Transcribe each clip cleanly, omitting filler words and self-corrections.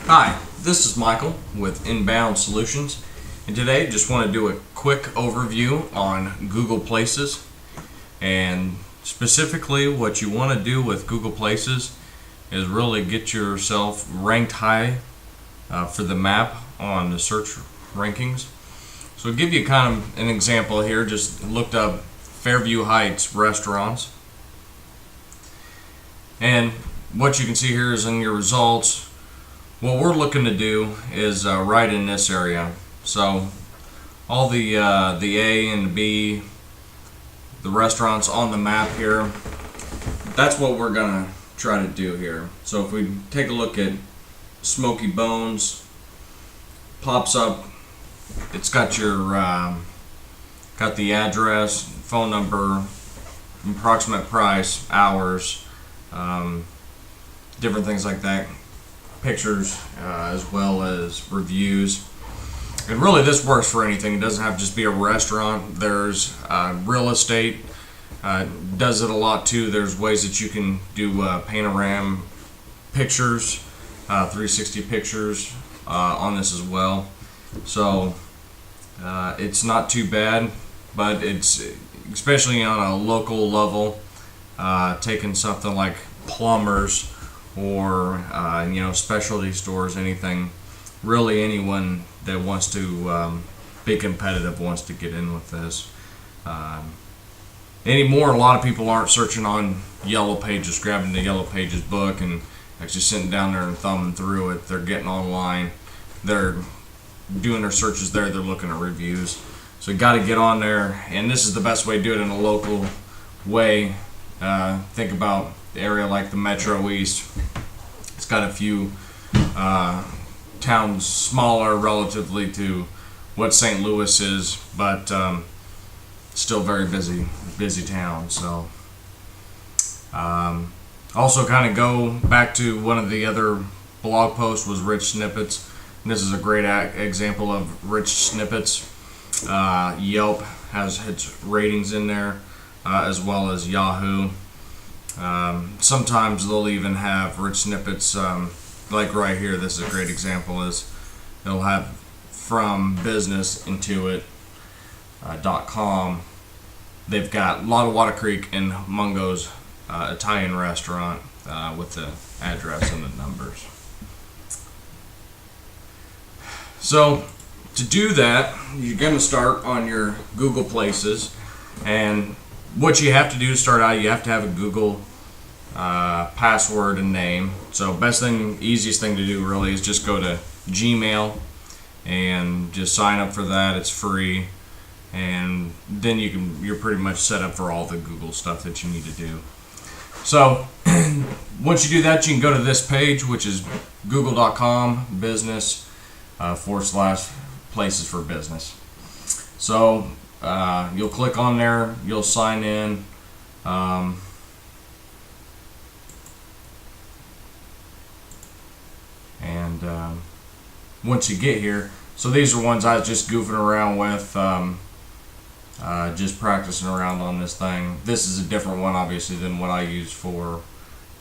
Hi, this is Michael with Inbound Solutions, and today just want to do a quick overview on Google Places. And specifically what you want to do with Google Places is really get yourself ranked high for the map on the search rankings. So I'll give you kind of an example here. Just looked up Fairview Heights restaurants, and what you can see here is in your results. What we're looking to do is right in this area. So all the A and the B, the restaurants on the map here, that's what we're gonna try to do here. So if we take a look at Smoky Bones, pops up. It's got your got the address, phone number, approximate price, hours, different things like that. Pictures as well as reviews. And really this works for anything. It doesn't have to just be a restaurant. There's real estate does it a lot too. There's ways that you can do panorama pictures, 360 pictures on this as well. So it's not too bad, but it's especially on a local level, taking something like plumbers or specialty stores, anything, really anyone that wants to be competitive wants to get in with this. Anymore, a lot of people aren't searching on Yellow Pages, grabbing the Yellow Pages book and actually sitting down there and thumbing through it. They're getting online, they're doing their searches there, they're looking at reviews. So you got to get on there, and this is the best way to do it in a local way. Think about the area like the Metro East. It's got a few towns smaller relatively to what St. Louis is, but still very busy town. So also kind of go back to one of the other blog posts was Rich Snippets. And this is a great example of rich snippets. Yelp has its ratings in there, as well as Yahoo. Sometimes they'll even have rich snippets, like right here. This is a great example. Is they'll have from business intuit.com. They've got Water Creek and Mungo's Italian restaurant with the address and the numbers. So to do that, you're going to start on your Google Places, and what you have to do to start out, you have to have a Google password and name. So easiest thing to do really is just go to Gmail and just sign up for that. It's free, and then you're pretty much set up for all the Google stuff that you need to do. So once you do that, you can go to this page, which is google.com business / places for business. So you'll click on there, you'll sign in, and once you get here, so these are ones I was just goofing around with, just practicing around on this thing. This is a different one obviously than what I use for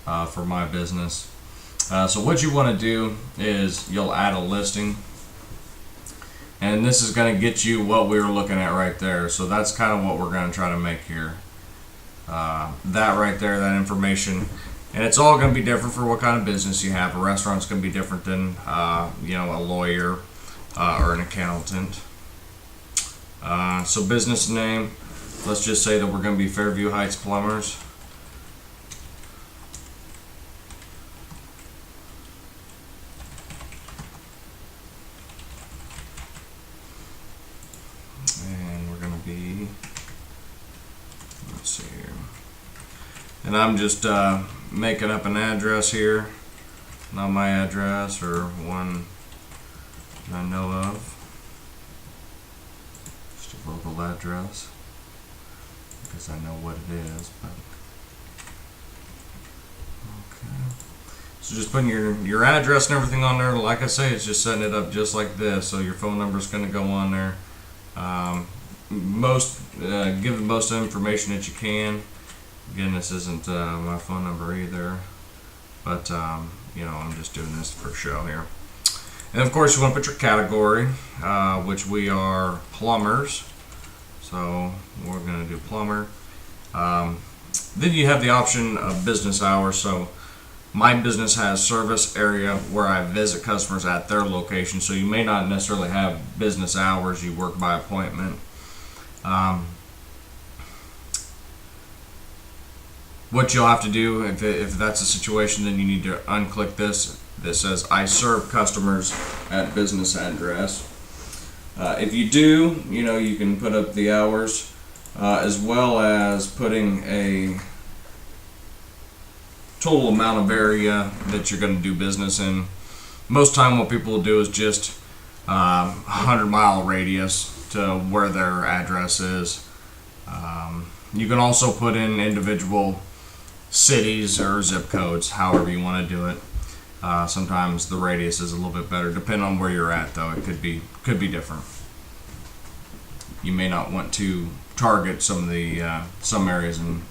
my business. So what you want to do is you'll add a listing, and this is going to get you what we were looking at right there. So that's kind of what we're going to try to make here. That right there, that information, and it's all going to be different for what kind of business you have. A restaurant's going to be different than a lawyer or an accountant. So business name, let's just say that we're going to be Fairview Heights Plumbers. Let's see here, and I'm just making up an address here, not my address or one I know of, just a local address because I know what it is. But okay, so just putting your address and everything on there. Like I say, it's just setting it up just like this. So your phone number is going to go on there. Give the most information that you can. Again, this isn't my phone number either, but I'm just doing this for show here. And of course, you want to put your category, which we are plumbers. So we're going to do plumber. Then you have the option of business hours. So my business has service area where I visit customers at their location. So you may not necessarily have business hours. You work by appointment. What you'll have to do, if that's the situation, then you need to unclick this that says I serve customers at business address. If you do, you can put up the hours, as well as putting a total amount of area that you're going to do business in. Most time what people will do is just 100-mile radius to where their address is. You can also put in individual cities or zip codes, however you want to do it. Sometimes the radius is a little bit better, depending on where you're at, though. It could be different. You may not want to target some areas and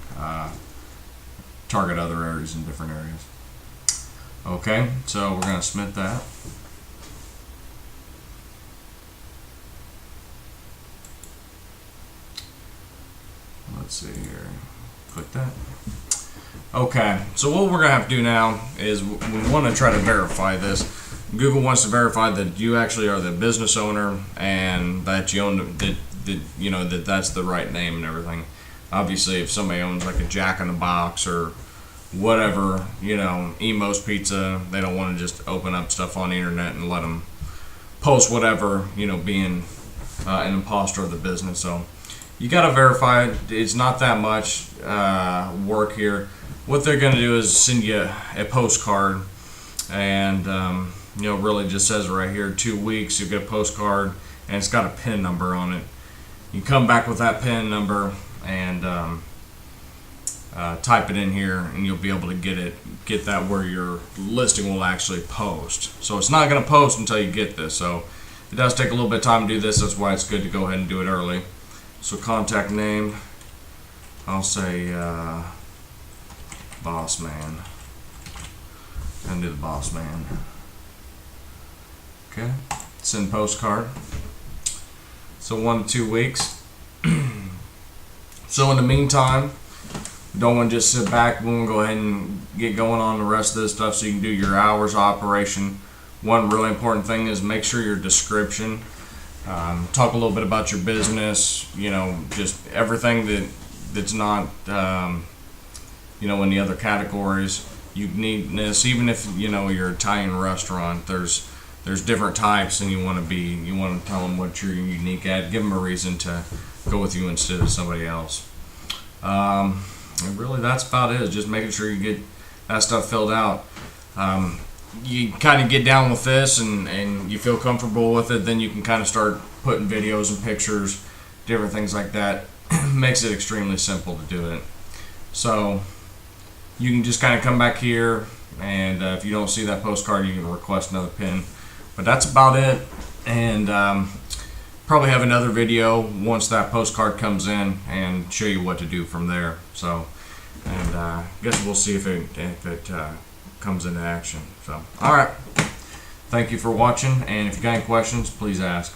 target other areas in different areas. Okay, so we're going to submit that. Let's see here. Click that. Okay, so what we're going to have to do now is we want to try to verify this. Google wants to verify that you actually are the business owner and that you own that's the right name and everything. Obviously, if somebody owns like a Jack in the Box or whatever, Emo's Pizza, they don't want to just open up stuff on the internet and let them post whatever, being an imposter of the business. So you got to verify it. It's not that much work here. What they're going to do is send you a postcard, and really just says right here 2 weeks. You get a postcard, and it's got a PIN number on it. You come back with that PIN number and type it in here, and you'll be able to get that where your listing will actually post. So it's not going to post until you get this. So it does take a little bit of time to do this. That's why it's good to go ahead and do it early. So contact name, I'll say Boss Man. I'm gonna do the Boss Man. Okay, send postcard. So 1 to 2 weeks. So in the meantime, don't want to just sit back. We want to go ahead and get going on the rest of this stuff so you can do your hours of operation. One really important thing is make sure your description. Talk a little bit about your business, just everything that's not, in the other categories. Uniqueness, even if, you're an Italian restaurant, there's different types, and you want to tell them what you're unique at. Give them a reason to go with you instead of somebody else. And really, that's about it. Just making sure you get that stuff filled out. You kind of get down with this and you feel comfortable with it, then you can kind of start putting videos and pictures, different things like that. Makes it extremely simple to do it. So you can just kind of come back here, and if you don't see that postcard, you can request another pin. But that's about it, and probably have another video once that postcard comes in and show you what to do from there. So, and I guess we'll see if it comes into action. So, all right. Thank you for watching, and if you got any questions, please ask.